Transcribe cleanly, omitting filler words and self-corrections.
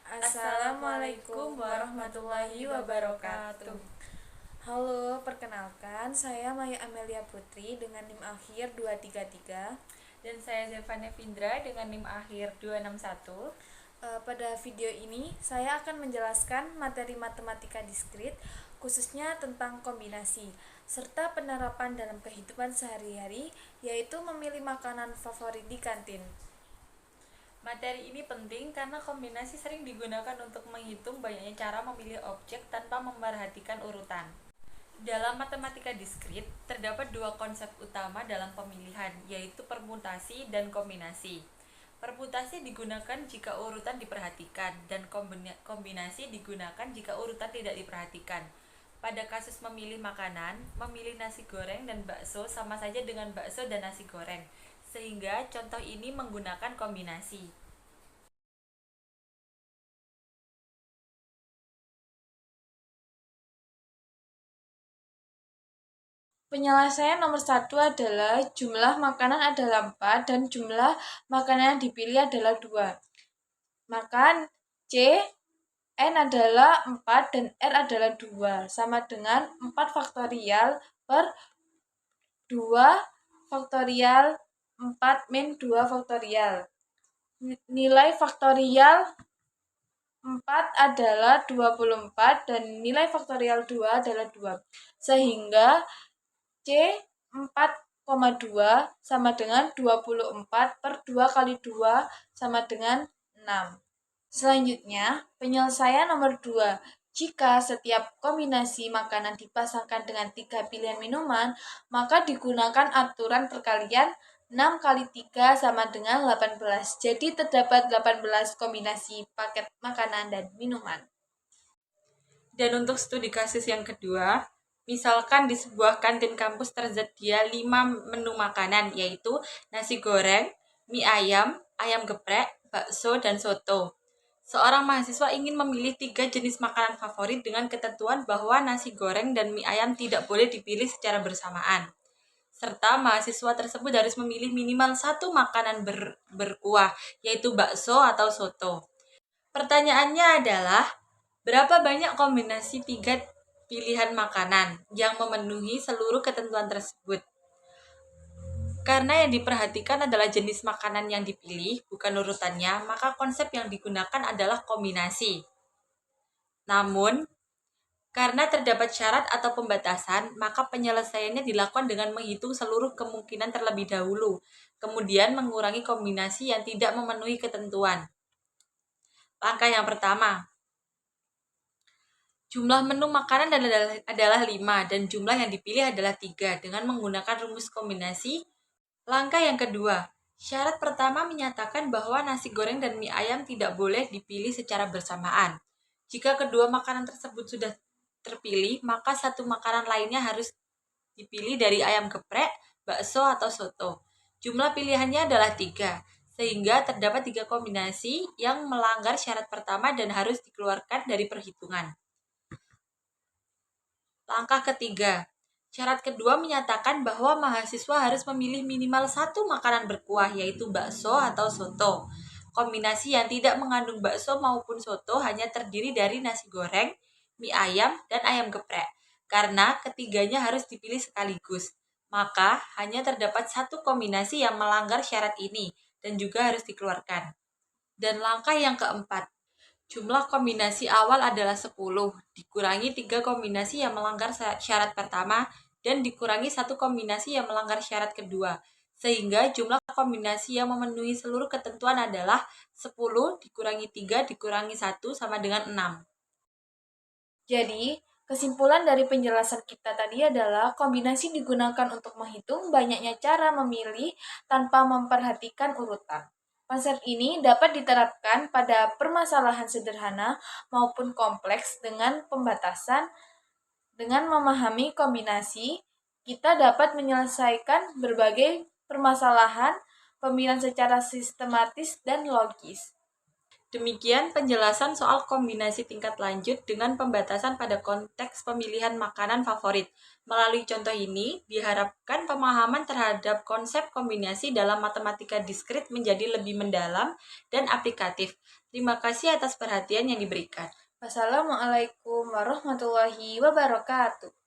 Assalamualaikum warahmatullahi wabarakatuh. Halo, perkenalkan saya Maya Amelia Putri dengan NIM akhir 233. Dan saya Zevania Findra dengan NIM akhir 261. Pada video ini saya akan menjelaskan materi matematika diskrit khususnya tentang kombinasi serta penerapan dalam kehidupan sehari-hari, yaitu memilih makanan favorit di kantin. Materi ini penting karena kombinasi sering digunakan untuk menghitung banyaknya cara memilih objek tanpa memperhatikan urutan. Dalam matematika diskrit, terdapat dua konsep utama dalam pemilihan, yaitu permutasi dan kombinasi. Permutasi digunakan jika urutan diperhatikan, dan kombinasi digunakan jika urutan tidak diperhatikan. Pada kasus memilih makanan, memilih nasi goreng dan bakso sama saja dengan bakso dan nasi goreng, sehingga contoh ini menggunakan kombinasi. Penyelesaian nomor 1 adalah jumlah makanan adalah 4 dan jumlah makanan yang dipilih adalah 2. Maka N adalah 4 dan R adalah 2, sama dengan 4 faktorial per 2 faktorial 4 min 2 faktorial. Nilai faktorial 4 adalah 24 dan nilai faktorial 2 adalah 2. Sehingga C 4,2 sama dengan 24 per 2 kali 2 sama dengan 6. Selanjutnya, penyelesaian nomor 2. Jika setiap kombinasi makanan dipasangkan dengan 3 pilihan minuman, maka digunakan aturan perkalian 6 kali 3 sama dengan 18. Jadi terdapat 18 kombinasi paket makanan dan minuman. Dan untuk studi kasus yang kedua, misalkan di sebuah kantin kampus tersedia 5 menu makanan, yaitu nasi goreng, mie ayam, ayam geprek, bakso, dan soto. Seorang mahasiswa ingin memilih 3 jenis makanan favorit dengan ketentuan bahwa nasi goreng dan mie ayam tidak boleh dipilih secara bersamaan. Serta mahasiswa tersebut harus memilih minimal 1 makanan berkuah, yaitu bakso atau soto. Pertanyaannya adalah, berapa banyak kombinasi 3 pilihan makanan yang memenuhi seluruh ketentuan tersebut? Karena yang diperhatikan adalah jenis makanan yang dipilih, bukan urutannya, maka konsep yang digunakan adalah kombinasi. Namun, karena terdapat syarat atau pembatasan, maka penyelesaiannya dilakukan dengan menghitung seluruh kemungkinan terlebih dahulu, kemudian mengurangi kombinasi yang tidak memenuhi ketentuan. Langkah yang pertama, jumlah menu makanan adalah 5 dan jumlah yang dipilih adalah 3 dengan menggunakan rumus kombinasi. Langkah yang kedua, syarat pertama menyatakan bahwa nasi goreng dan mie ayam tidak boleh dipilih secara bersamaan. Jika kedua makanan tersebut sudah terpilih, maka satu makanan lainnya harus dipilih dari ayam geprek, bakso, atau soto. Jumlah pilihannya adalah 3, sehingga terdapat 3 kombinasi yang melanggar syarat pertama dan harus dikeluarkan dari perhitungan. Langkah ketiga, syarat kedua menyatakan bahwa mahasiswa harus memilih minimal 1 makanan berkuah, yaitu bakso atau soto. Kombinasi yang tidak mengandung bakso maupun soto hanya terdiri dari nasi goreng, mie ayam, dan ayam geprek. Karena ketiganya harus dipilih sekaligus, maka hanya terdapat 1 kombinasi yang melanggar syarat ini dan juga harus dikeluarkan. Dan langkah yang keempat, jumlah kombinasi awal adalah 10, dikurangi 3 kombinasi yang melanggar syarat pertama, dan dikurangi 1 kombinasi yang melanggar syarat kedua. Sehingga jumlah kombinasi yang memenuhi seluruh ketentuan adalah 10 dikurangi 3 dikurangi 1 sama dengan 6. Jadi, kesimpulan dari penjelasan kita tadi adalah kombinasi digunakan untuk menghitung banyaknya cara memilih tanpa memperhatikan urutan. Konsep ini dapat diterapkan pada permasalahan sederhana maupun kompleks dengan pembatasan. Dengan memahami kombinasi, kita dapat menyelesaikan berbagai permasalahan pemilihan secara sistematis dan logis. Demikian penjelasan soal kombinasi tingkat lanjut dengan pembatasan pada konteks pemilihan makanan favorit. Melalui contoh ini, diharapkan pemahaman terhadap konsep kombinasi dalam matematika diskrit menjadi lebih mendalam dan aplikatif. Terima kasih atas perhatian yang diberikan. Wassalamualaikum warahmatullahi wabarakatuh.